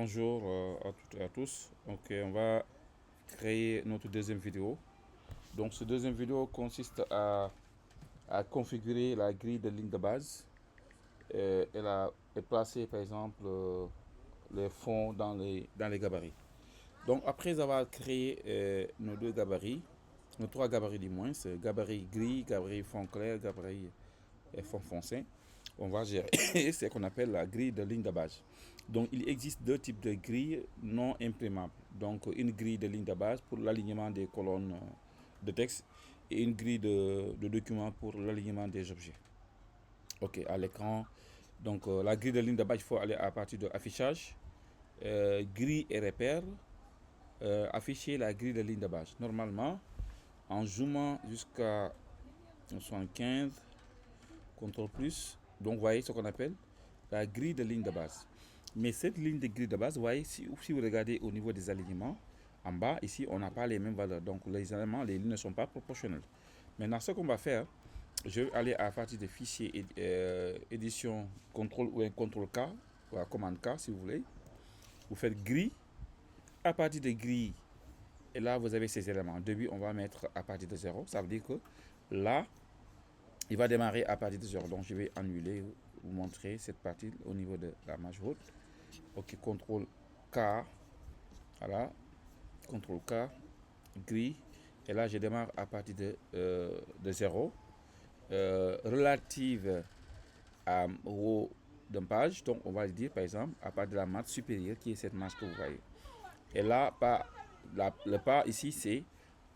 Bonjour à toutes et à tous. Ok, on va créer notre deuxième vidéo. Donc, ce deuxième vidéo consiste à configurer la grille de ligne de base et placer par exemple les fonds dans les gabarits. Donc, après avoir créé nos deux gabarits, nos trois gabarits du moins, c'est gabarit gris, gabarit fond clair, gabarit fond foncé, on va gérer ce qu'on appelle la grille de ligne de base. Donc, il existe deux types de grilles non imprimables. Donc, une grille de ligne de base pour l'alignement des colonnes de texte et une grille de documents pour l'alignement des objets. Ok, à l'écran. Donc, la grille de ligne de base, il faut aller à partir de affichage, grille et repère, afficher la grille de ligne de base. Normalement, en zoomant jusqu'à 75, CTRL plus, donc vous voyez ce qu'on appelle la grille de ligne de base. Mais cette ligne de grille de base, vous voyez, si vous regardez au niveau des alignements, en bas, ici, on n'a pas les mêmes valeurs. Donc, les éléments, les lignes ne sont pas proportionnelles. Maintenant, ce qu'on va faire, je vais aller à partir des fichiers édition contrôle ou un contrôle K, ou la commande K, si vous voulez. Vous faites grille. À partir de grille, et là, vous avez ces éléments. Début, on va mettre à partir de 0. Ça veut dire que là, il va démarrer à partir de 0. Donc, je vais annuler, vous montrer cette partie au niveau de la majorité. Ok, CTRL K. Voilà. CTRL K. Grille. Et là, je démarre à partir de 0. Relative à haut d'une page. Donc, on va le dire, par exemple, à partir de la marge supérieure, qui est cette marge que vous voyez. Et là, le pas ici, c'est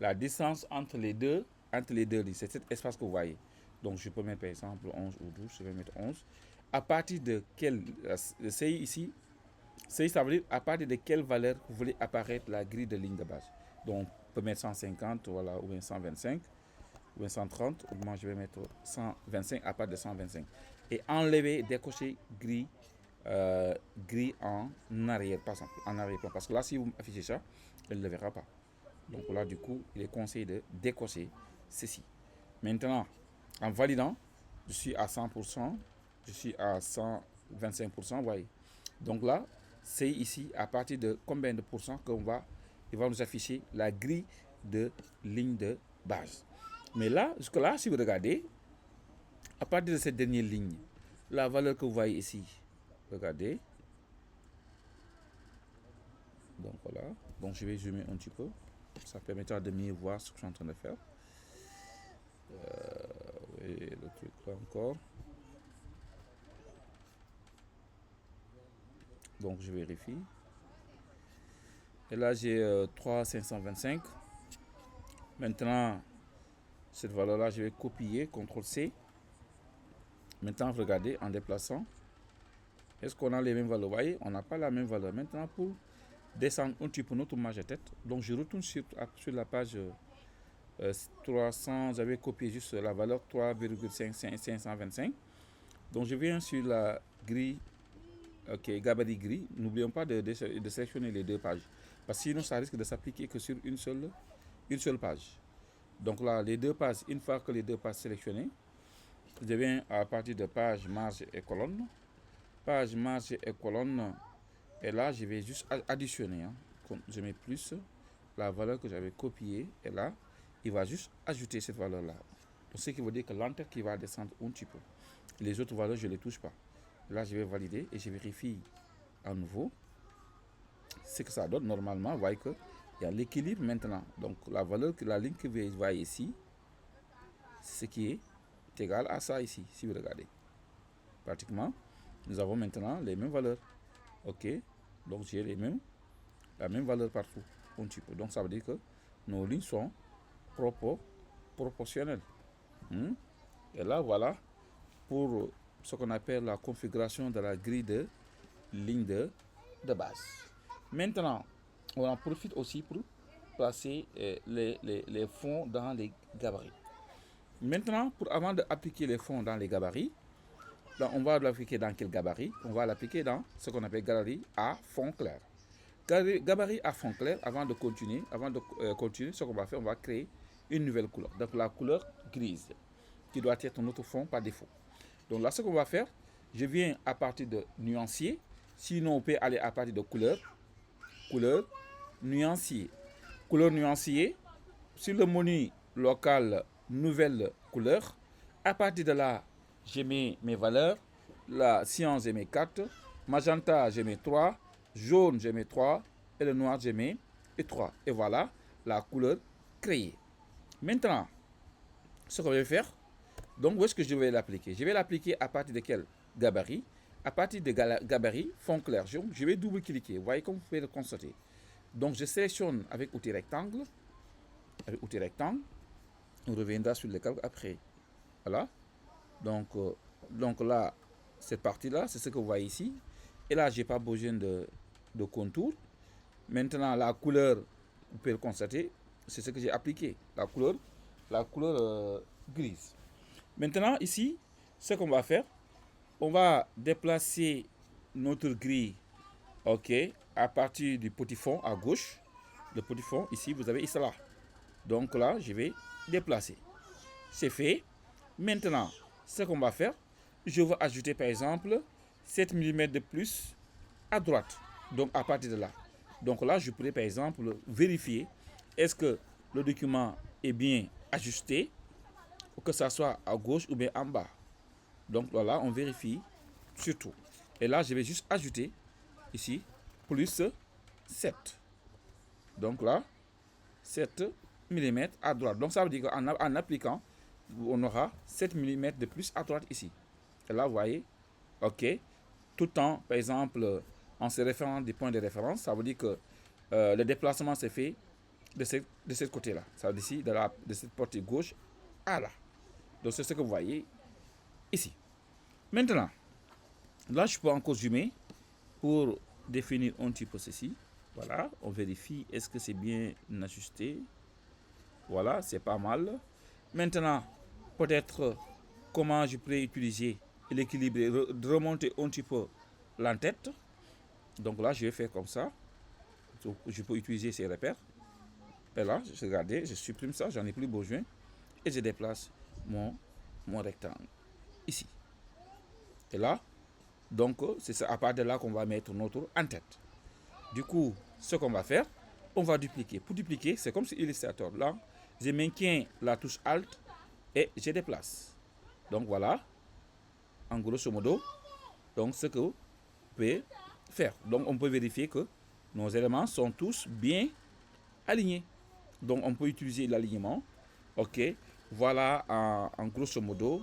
la distance entre les deux lignes. C'est cet espace que vous voyez. Donc, je peux mettre par exemple 11 ou 12. Je vais mettre 11. À partir de quel CI ici, CI, ça veut dire à partir de quelle valeur vous voulez apparaître la grille de ligne de base. Donc, on peut mettre 150, voilà, ou bien 125, ou bien 130. Ou moi, je vais mettre 125 à partir de 125. Et enlever, décocher grille. Grille en arrière, par exemple, en arrière-plan. Parce que là, si vous affichez ça, elle ne le verra pas. Donc là, du coup, il est conseillé de décocher ceci. Maintenant, en validant, je suis à 100%, je suis à 125%, vous voyez. Donc là, c'est ici, à partir de combien de pourcents il va nous afficher la grille de ligne de base. Mais là, jusque-là, si vous regardez, à partir de cette dernière ligne, la valeur que vous voyez ici, regardez. Donc voilà. Donc je vais zoomer un petit peu. Ça permettra de mieux voir ce que je suis en train de faire. Et le truc là encore. Donc je vérifie. Et là j'ai 3,525. Maintenant, cette valeur là, je vais copier, CTRL C. Maintenant, regardez en déplaçant. Est-ce qu'on a les mêmes valeurs? Vous voyez, on n'a pas la même valeur. Maintenant, pour descendre un petit peu notre marge de tête, donc je retourne sur la page 300, j'avais copié juste la valeur 3,525. Donc je viens sur la grille, ok, gabarit gris. N'oublions pas de sélectionner les deux pages, parce que sinon ça risque de s'appliquer que sur une seule page. Donc là, les deux pages, une fois que les deux pages sélectionnées, je viens à partir de page, marge et colonne. Page, marge et colonne. Et là, je vais juste additionner. Je mets plus la valeur que j'avais copiée. Et là, il va juste ajouter cette valeur-là. Donc, ce qui veut dire que l'enter qui va descendre un petit peu. Les autres valeurs, je ne les touche pas. Là, je vais valider et je vérifie à nouveau ce que ça donne. Normalement, vous voyez qu'il y a l'équilibre maintenant. Donc, la ligne que vous voyez ici, c'est ce qui est égal à ça ici, si vous regardez. Pratiquement, nous avons maintenant les mêmes valeurs. Ok, donc j'ai la même valeur partout, un petit peu. Donc ça veut dire que nos lignes sont proportionnelles. Et là, voilà, pour ce qu'on appelle la configuration de la grille de ligne de base. Maintenant, on en profite aussi pour placer les fonds dans les gabarits. Maintenant, avant d'appliquer les fonds dans les gabarits, donc on va l'appliquer dans quel gabarit? On va l'appliquer dans ce qu'on appelle gabarit à fond clair. Gabarit à fond clair, avant de continuer, ce qu'on va faire, on va créer une nouvelle couleur. Donc la couleur grise, qui doit être notre fond par défaut. Donc là, ce qu'on va faire, je viens à partir de nuancier, Sinon, on peut aller à partir de couleur nuancier. Couleur nuancier, sur le menu local, nouvelle couleur. À partir de là, je mets mes valeurs. La cyan, je mets 4. Magenta, je mets 3. Jaune, je mets 3. Et le noir, je mets 3. Et voilà la couleur créée. Maintenant, ce qu'on va faire, donc où est-ce que je vais l'appliquer? Je vais l'appliquer à partir de quel gabarit? À partir de gabarit fond clair. Je vais double-cliquer. Vous voyez comme vous pouvez le constater. Donc je sélectionne avec outil rectangle. Avec outil rectangle. On reviendra sur le calque après. Voilà. Donc là, cette partie-là, c'est ce que vous voyez ici. Et là, je n'ai pas besoin de contour. Maintenant, la couleur, vous pouvez le constater, c'est ce que j'ai appliqué. La couleur grise. Maintenant, ici, ce qu'on va faire, on va déplacer notre grille, ok, à partir du petit fond à gauche. Le petit fond, ici, vous avez cela. Donc là, je vais déplacer. C'est fait. Maintenant, ce qu'on va faire, je vais ajouter par exemple 7 mm de plus à droite. Donc à partir de là. Donc là, je pourrais par exemple vérifier est-ce que le document est bien ajusté, que ça soit à gauche ou bien en bas. Donc voilà, on vérifie surtout. Et là, je vais juste ajouter ici plus 7. Donc là, 7 mm à droite. Donc ça veut dire qu'en appliquant, on aura 7 mm de plus à droite ici. Et là, vous voyez, ok, tout en, par exemple, en se référant des points de référence, ça veut dire que le déplacement s'est fait de ce côté-là. Ça veut dire ici, de cette portée gauche à là. Donc c'est ce que vous voyez ici. Maintenant, là, je peux encore zoomer pour définir un petit peu ceci. Voilà, on vérifie est-ce que c'est bien ajusté. Voilà, c'est pas mal. Maintenant, peut-être comment je pourrais utiliser l'équilibre, remonter un petit peu l'entête. Donc là, je vais faire comme ça. Je peux utiliser ces repères. Et là, regardez, je supprime ça, j'en ai plus besoin. Et je déplace mon rectangle ici. Et là, donc, c'est à partir de là qu'on va mettre notre en-tête. Du coup, ce qu'on va faire, on va dupliquer. Pour dupliquer, c'est comme sur Illustrator. Là, je maintiens la touche Alt et je déplace. Donc voilà, en grosso modo, donc ce que vous pouvez faire. Donc on peut vérifier que nos éléments sont tous bien alignés. Donc on peut utiliser l'alignement. Ok, voilà en grosso modo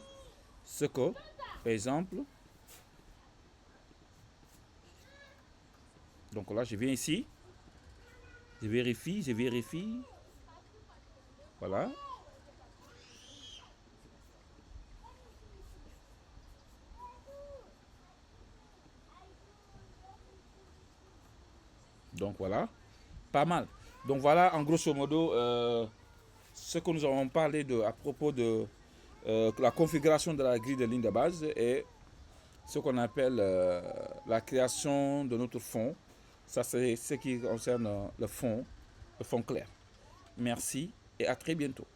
ce que, par exemple, donc là je viens ici, je vérifie, voilà. Donc voilà, pas mal. Donc voilà en grosso modo ce que nous avons parlé à propos de la configuration de la grille de ligne de base et ce qu'on appelle la création de notre fond. Ça, c'est ce qui concerne le fond clair. Merci et à très bientôt.